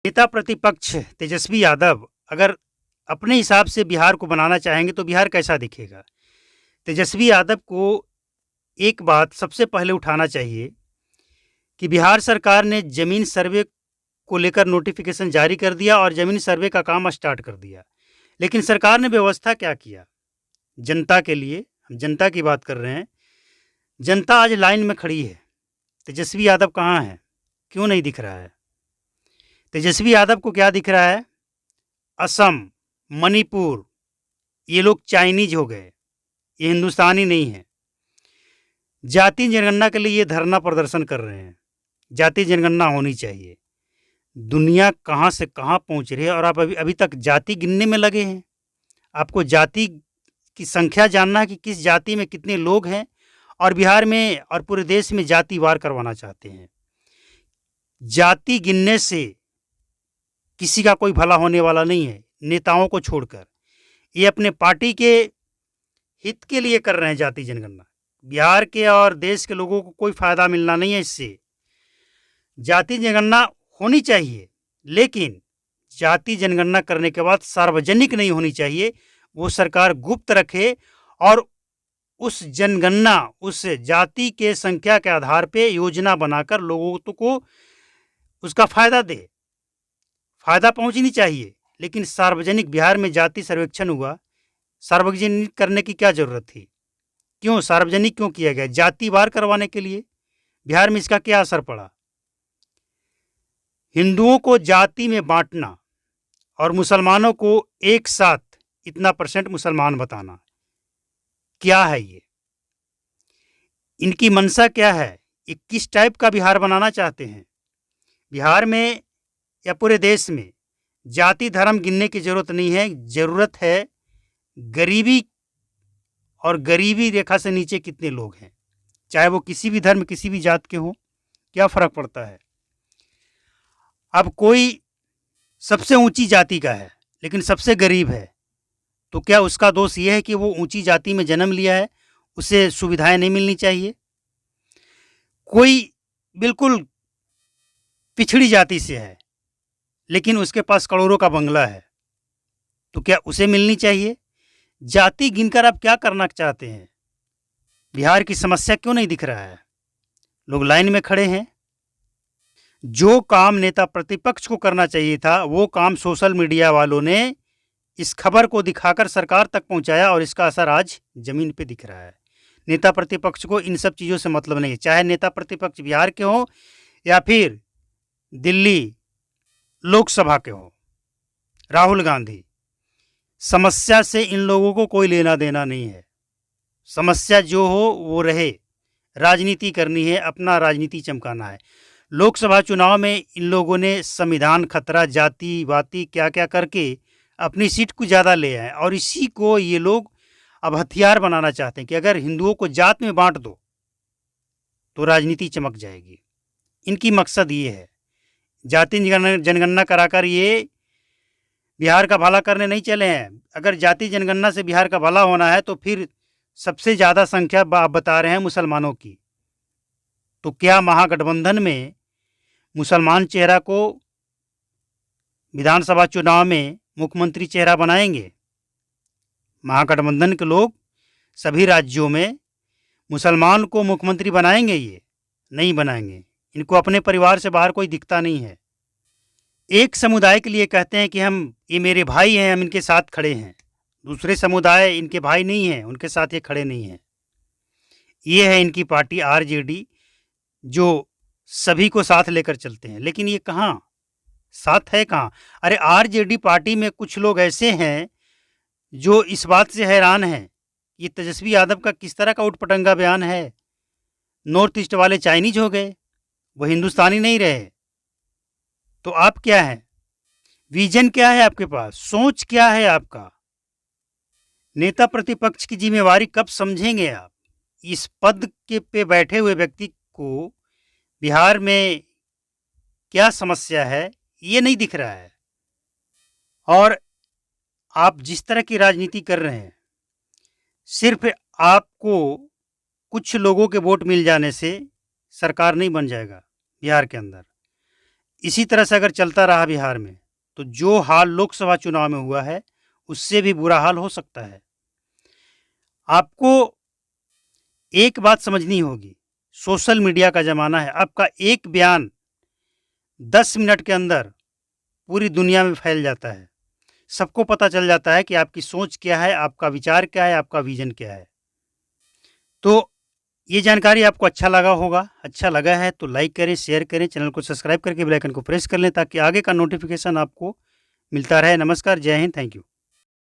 नेता प्रतिपक्ष तेजस्वी यादव अगर अपने हिसाब से बिहार को बनाना चाहेंगे तो बिहार कैसा दिखेगा? तेजस्वी यादव को एक बात सबसे पहले उठाना चाहिए कि बिहार सरकार ने ज़मीन सर्वे को लेकर नोटिफिकेशन जारी कर दिया और ज़मीन सर्वे का काम स्टार्ट कर दिया। लेकिन सरकार ने व्यवस्था क्या किया? जनता के लिए, हम जनता की बात कर रहे हैं। जनता आज लाइन में खड़ी है। तेजस्वी यादव कहाँ है? क्यों नहीं दिख रहा है? तेजस्वी यादव को क्या दिख रहा है? असम, मणिपुर, ये लोग चाइनीज हो गए, ये हिंदुस्तानी नहीं है। जाति जनगणना के लिए ये धरना प्रदर्शन कर रहे हैं। जाति जनगणना होनी चाहिए। दुनिया कहाँ से कहाँ पहुँच रही है और आप अभी तक जाति गिनने में लगे हैं। आपको जाति की संख्या जानना है कि किस जाति में कितने लोग हैं, और बिहार में और पूरे देश में जातिवार करवाना चाहते हैं। जाति गिनने से किसी का कोई भला होने वाला नहीं है, नेताओं को छोड़कर। ये अपने पार्टी के हित के लिए कर रहे हैं जाति जनगणना। बिहार के और देश के लोगों को कोई फायदा मिलना नहीं है इससे। जाति जनगणना होनी चाहिए, लेकिन जाति जनगणना करने के बाद सार्वजनिक नहीं होनी चाहिए। वो सरकार गुप्त रखे और उस जनगणना, उस जाति के संख्या के आधार पे योजना बनाकर लोगों को उसका फायदा दे। फायदा पहुंचनी चाहिए, लेकिन सार्वजनिक बिहार में जाति सर्वेक्षण हुआ, सार्वजनिक करने की क्या जरूरत थी? क्यों सार्वजनिक क्यों किया गया? जातिवार करवाने के लिए। बिहार में इसका क्या असर पड़ा? हिंदुओं को जाति में बांटना और मुसलमानों को एक साथ इतना % मुसलमान बताना, क्या है ये? इनकी मंशा क्या है? ये किस टाइप का बिहार बनाना चाहते हैं? बिहार में या पूरे देश में जाति धर्म गिनने की जरूरत नहीं है। जरूरत है गरीबी, और गरीबी रेखा से नीचे कितने लोग हैं, चाहे वो किसी भी धर्म किसी भी जात के हों, क्या फर्क पड़ता है? अब कोई सबसे ऊंची जाति का है लेकिन सबसे गरीब है, तो क्या उसका दोष ये है कि वो ऊंची जाति में जन्म लिया है, उसे सुविधाएं नहीं मिलनी चाहिए? कोई बिल्कुल पिछड़ी जाति से है लेकिन उसके पास करोड़ों का बंगला है, तो क्या उसे मिलनी चाहिए? जाति गिनकर आप क्या करना चाहते हैं? बिहार की समस्या क्यों नहीं दिख रहा है? लोग लाइन में खड़े हैं। जो काम नेता प्रतिपक्ष को करना चाहिए था, वो काम सोशल मीडिया वालों ने इस खबर को दिखाकर सरकार तक पहुंचाया, और इसका असर आज जमीन पे दिख रहा है। नेता प्रतिपक्ष को इन सब चीज़ों से मतलब नहीं है, चाहे नेता प्रतिपक्ष बिहार के हों या फिर दिल्ली लोकसभा के हों। राहुल गांधी, समस्या से इन लोगों को कोई लेना देना नहीं है। समस्या जो हो वो रहे, राजनीति करनी है, अपना राजनीति चमकाना है। लोकसभा चुनाव में इन लोगों ने संविधान खतरा, जाति वाति क्या क्या करके अपनी सीट को ज़्यादा ले आए, और इसी को ये लोग अब हथियार बनाना चाहते हैं कि अगर हिंदुओं को जात में बांट दो तो राजनीति चमक जाएगी। इनकी मकसद ये है। जाति जनगणना कराकर ये बिहार का भला करने नहीं चले हैं। अगर जाति जनगणना से बिहार का भला होना है तो फिर सबसे ज़्यादा संख्या आप बता रहे हैं मुसलमानों की, तो क्या महागठबंधन में मुसलमान चेहरा को विधानसभा चुनाव में मुख्यमंत्री चेहरा बनाएंगे? महागठबंधन के लोग सभी राज्यों में मुसलमान को मुख्यमंत्री बनाएंगे? ये नहीं बनाएंगे। इनको अपने परिवार से बाहर कोई दिखता नहीं है। एक समुदाय के लिए कहते हैं कि हम, ये मेरे भाई हैं, हम इनके साथ खड़े हैं। दूसरे समुदाय इनके भाई नहीं हैं, उनके साथ ये खड़े नहीं हैं। ये है इनकी पार्टी आरजेडी, जो सभी को साथ लेकर चलते हैं। लेकिन ये कहाँ साथ है? कहाँ? अरे आरजेडी पार्टी में कुछ लोग ऐसे हैं जो इस बात से हैरान हैं ये तेजस्वी यादव का किस तरह का उटपटंगा बयान है। नॉर्थ ईस्ट वाले चाइनीज हो गए, वो हिंदुस्तानी नहीं रहे। तो आप क्या हैं? विजन क्या है आपके पास? सोच क्या है आपका? नेता प्रतिपक्ष की जिम्मेवारी कब समझेंगे आप? इस पद के पे बैठे हुए व्यक्ति को बिहार में क्या समस्या है ये नहीं दिख रहा है। और आप जिस तरह की राजनीति कर रहे हैं, सिर्फ आपको कुछ लोगों के वोट मिल जाने से सरकार नहीं बन जाएगा बिहार के अंदर। इसी तरह से अगर चलता रहा बिहार में तो जो हाल लोकसभा चुनाव में हुआ है उससे भी बुरा हाल हो सकता है। आपको एक बात समझनी होगी, सोशल मीडिया का ज़माना है। आपका एक बयान 10 मिनट के अंदर पूरी दुनिया में फैल जाता है। सबको पता चल जाता है कि आपकी सोच क्या है, आपका विचार क्या है, आपका विज़न क्या है। तो ये जानकारी आपको अच्छा लगा होगा। अच्छा लगा है तो लाइक करें, शेयर करें, चैनल को सब्सक्राइब करके बेल आइकन को प्रेस कर लें ताकि आगे का नोटिफिकेशन आपको मिलता रहे। नमस्कार, जय हिंद, थैंक यू।